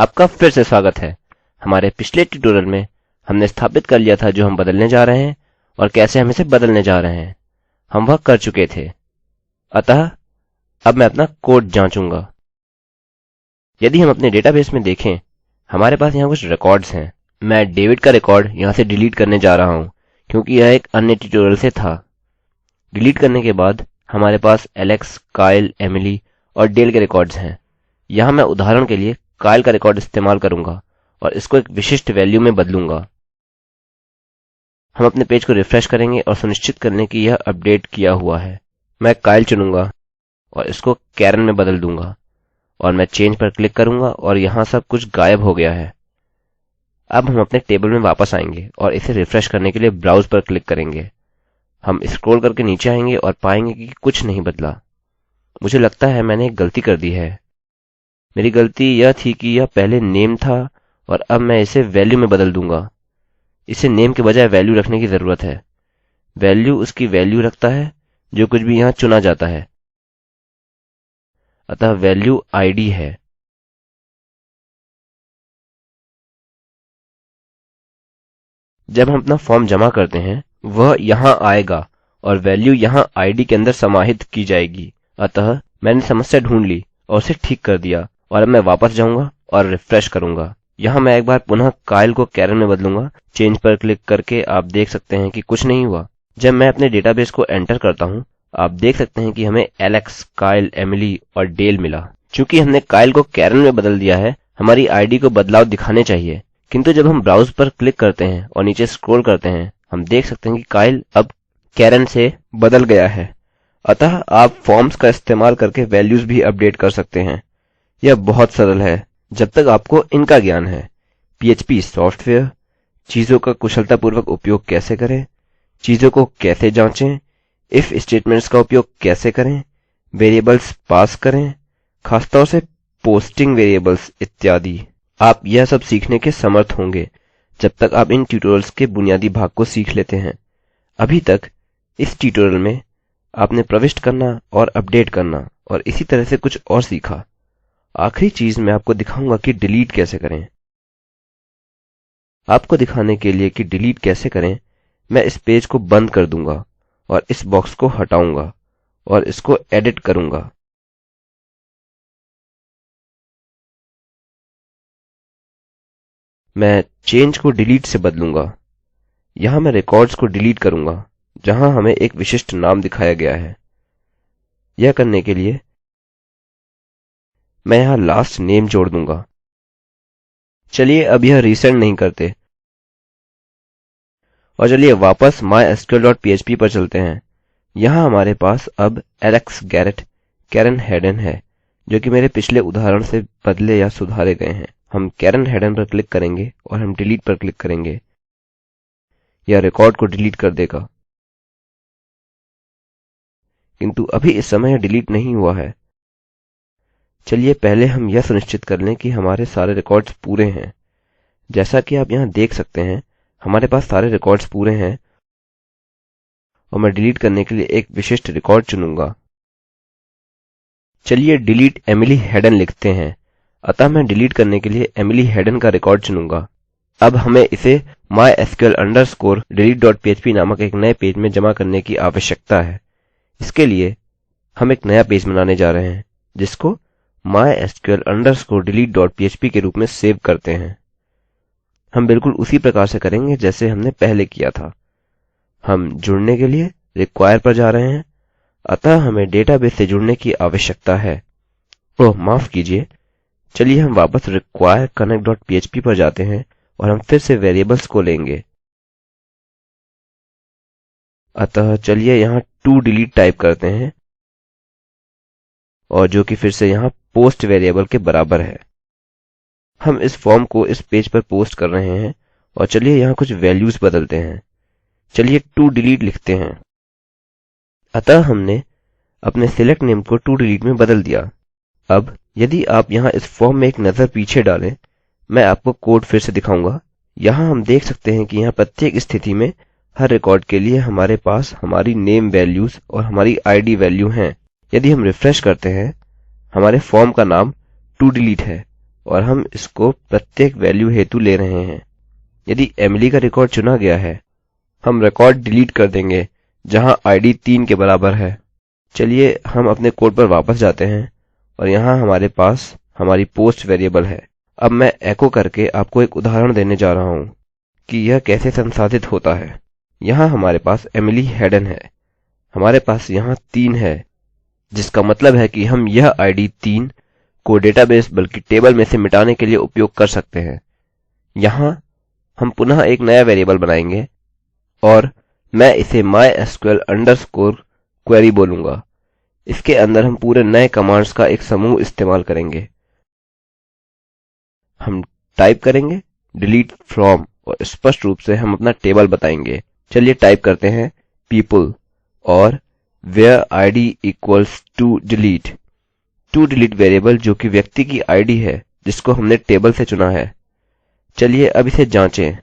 आपका फिर से स्वागत है। हमारे पिछले ट्यूटोरियल में हमने स्थापित कर लिया था जो हम बदलने जा रहे हैं और कैसे हम इसे बदलने जा रहे हैं। हम वह कर चुके थे। अतः अब मैं अपना कोड जांचूंगा। यदि हम अपने डेटाबेस में देखें, हमारे पास यहाँ कुछ रिकॉर्ड्स हैं। मैं डेविड का रिकॉर्ड यहाँ से डिलीट करने जा रहा हूँ क्योंकि यह एक अन्य ट्यूटोरियल से था। डिलीट करने के बाद हमारे पास एलेक्स, काइल, एमिली और डेल के रिकॉर्ड्स हैं। यहाँ मैं उदाहरण के लिए काइल का रिकॉर्ड इस्तेमाल करूंगा और इसको एक विशिष्ट वैल्यू में बदलूंगा। हम अपने पेज को रिफ्रेश करेंगे और सुनिश्चित कर लें कि यह अपडेट किया हुआ है। मैं काइल चुनूंगा और इसको कैरन में बदल दूंगा और मैं चेंज पर क्लिक करूंगा और यहाँ सब कुछ गायब हो गया है। अब हम अपने टेबल में वापस आएंगे और इसे रिफ्रेश करने के लिए ब्राउज पर क्लिक करेंगे। हम स्क्रॉल करके नीचे आएंगे और पाएंगे कि कुछ नहीं बदला। मुझे लगता है मैंने एक गलती कर दी है। मेरी गलती यह थी कि यह पहले नेम था और अब मैं इसे वैल्यू में बदल दूंगा। इसे नेम के बजाय वैल्यू रखने की जरूरत है। वैल्यू उसकी वैल्यू रखता है जो कुछ भी यहाँ चुना जाता है। अतः वैल्यू आईडी है। जब हम अपना फॉर्म जमा करते हैं वह यहाँ आएगा और वैल्यू यहाँ आईडी के अंदर समाहित की जाएगी। अतः मैंने समस्या ढूंढ ली और उसे ठीक कर दिया और अब मैं वापस जाऊंगा और रिफ्रेश करूंगा। यहाँ मैं एक बार पुनः काइल को कैरन में बदलूंगा। चेंज पर क्लिक करके आप देख सकते हैं कि कुछ नहीं हुआ। जब मैं अपने डेटाबेस को एंटर करता हूँ आप देख सकते हैं कि हमें एलेक्स, काइल, एमिली और डेल मिला। चूंकि हमने काइल को कैरन में बदल दिया है, हमारी आईडी को बदलाव दिखाने चाहिए। किंतु जब हम ब्राउज पर क्लिक करते हैं और नीचे स्क्रॉल करते हैं हम देख सकते हैं कि काइल अब कैरन से बदल गया है। अतः आप फॉर्म्स का इस्तेमाल करके वैल्यूज भी अपडेट कर सकते हैं। यह बहुत सरल है जब तक आपको इनका ज्ञान है। पीएचपी सॉफ्टवेयर, चीजों का कुशलतापूर्वक उपयोग कैसे करें, चीजों को कैसे जांचें, इफ स्टेटमेंट्स का उपयोग कैसे करें, वेरिएबल्स पास करें, खासतौर से पोस्टिंग वेरिएबल्स इत्यादि। आप यह सब सीखने के समर्थ होंगे जब तक आप इन ट्यूटोरियल्स के बुनियादी भाग को सीख लेते हैं। अभी तक इस ट्यूटोरियल में आपने प्रविष्ट करना और अपडेट करना और इसी तरह से कुछ और सीखा। आखिरी चीज मैं आपको दिखाऊंगा कि डिलीट कैसे करें। आपको दिखाने के लिए कि डिलीट कैसे करें, मैं इस पेज को बंद कर दूंगा और इस बॉक्स को हटाऊंगा और इसको एडिट करूंगा। मैं चेंज को डिलीट से बदलूंगा। यहाँ मैं रिकॉर्ड्स को डिलीट करूंगा जहाँ हमें एक विशिष्ट नाम दिखाया गया है। यह करने के लिए मैं यहाँ लास्ट नेम जोड़ दूंगा। चलिए अब यह रीसेंड नहीं करते और चलिए वापस mysql.php पर चलते हैं। यहाँ हमारे पास अब एलेक्स गैरेट, कैरन हेडन है जो कि मेरे पिछले उदाहरण से बदले या सुधारे गए हैं। हम कैरन हेडन पर क्लिक करेंगे और हम डिलीट पर क्लिक करेंगे। यह रिकॉर्ड को डिलीट कर देगा किंतु अभी इस समय यह डिलीट नहीं हुआ है। चलिए पहले हम यह सुनिश्चित कर लें कि हमारे सारे रिकॉर्ड्स पूरे हैं। जैसा कि आप यहाँ देख सकते हैं हमारे पास सारे रिकॉर्ड्स पूरे हैं और मैं डिलीट करने के लिए एक विशिष्ट रिकॉर्ड चुनूंगा। चलिए डिलीट एमिली हेडन लिखते हैं। अतः मैं डिलीट करने के लिए एमिली हेडन का रिकॉर्ड चुनूंगा। अब हमें इसे mysql_delete.php नामक एक नए पेज में जमा करने की आवश्यकता है। इसके लिए हम एक नया पेज बनाने जा रहे हैं जिसको mysql_delete.php के रूप में सेव करते हैं। हम बिल्कुल उसी प्रकार से करेंगे जैसे हमने पहले किया था। हम जुड़ने के लिए रिक्वायर पर जा रहे हैं। अतः हमें डेटाबेस से जुड़ने की आवश्यकता है। ओह माफ कीजिए। चलिए हम वापस require connect.php पर जाते हैं और हम फिर से वेरिएबल्स को लेंगे। अतः चलिए यहाँ toDelete टाइप करते हैं और जो कि फिर से यहाँ पोस्ट वेरिएबल के बराबर है। हम इस फॉर्म को इस पेज पर पोस्ट कर रहे हैं और चलिए यहाँ कुछ वैल्यूज बदलते हैं। चलिए toDelete लिखते हैं। अतः हमने अपने select name को toDelete में बदल दिया। अब यदि आप यहाँ इस फॉर्म में एक नज़र पीछे डालें, मैं आपको कोड फिर से दिखाऊंगा। यहाँ हम देख सकते हैं कि यहाँ प्रत्येक स्थिति में हर रिकॉर्ड के लिए हमारे पास हमारी नेम वैल्यूज और हमारी आईडी वैल्यू हैं। यदि हम रिफ्रेश करते हैं हमारे फॉर्म का नाम toDelete है और हम इसको प्रत्येक वेल्यू हेतु ले रहे हैं। यदि एमिली का रिकॉर्ड चुना गया है, हम रिकॉर्ड डिलीट कर देंगे जहाँ id 3 के बराबर है। चलिए हम अपने कोड पर वापस जाते हैं और यहाँ हमारे पास हमारी पोस्ट वेरिएबल है। अब मैं एको करके आपको एक उदाहरण देने जा रहा हूँ कि यह कैसे संसाधित होता है। यहाँ हमारे पास एमिली हेडन है, हमारे पास यहाँ 3 है, जिसका मतलब है कि हम यह id 3 को डेटाबेस बल्कि टेबल में से मिटाने के लिए उपयोग कर सकते हैं। यहाँ हम पुनः एक नया वेरिएबल बनाएंगे और मैं इसे mysql query बोलूँगा। इसके अंदर हम पूरे नए कमांड्स का एक समूह इस्तेमाल करेंगे। हम टाइप करेंगे डिलीट फ्रॉम और स्पष्ट रूप से हम अपना टेबल बताएंगे। चलिए टाइप करते हैं people और where id equals to delete variable जो कि व्यक्ति की आईडी है जिसको हमने टेबल से चुना है। चलिए अब इसे जांचें।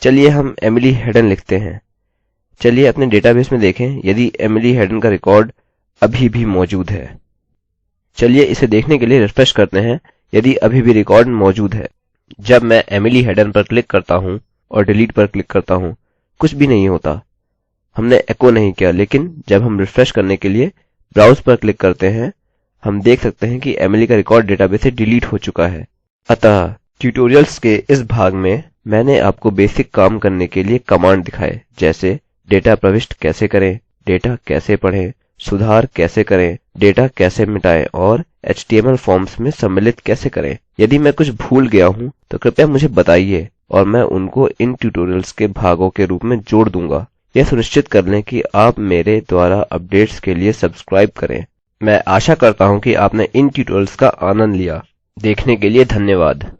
चलिए हम एमिली हेडन लिखते हैं। चलिए अपने डेटाबेस में देखें यदि एमिली हेडन का रिकॉर्ड अभी भी मौजूद है। चलिए इसे देखने के लिए रिफ्रेश करते हैं यदि अभी भी रिकॉर्ड मौजूद है। जब मैं एमिली हेडन पर क्लिक करता हूँ और डिलीट पर क्लिक करता हूँ, कुछ भी नहीं होता, हमने एको नहीं किया। लेकिन जब हम रिफ्रेश करने के लिए ब्राउज पर क्लिक करते हैं, हम देख सकते हैं कि एमिली का रिकॉर्ड डेटाबेस से डिलीट हो चुका है। अतः ट्यूटोरियल्स के इस भाग में मैंने आपको बेसिक काम करने के लिए कमांड दिखाए, जैसे डेटा प्रविष्ट कैसे करें, डेटा कैसे पढ़ें, सुधार कैसे करें, डेटा कैसे मिटाएं और HTML फॉर्म्स में सम्मिलित कैसे करें। यदि मैं कुछ भूल गया हूँ तो कृपया मुझे बताइए और मैं उनको इन ट्यूटोरियल्स के भागों के रूप में जोड़ दूंगा। यह सुनिश्चित कर लें कि आप मेरे द्वारा अपडेट्स के लिए सब्सक्राइब करें। मैं आशा करता हूँ कि आपने इन ट्यूटोरियल्स का आनंद लिया। देखने के लिए धन्यवाद।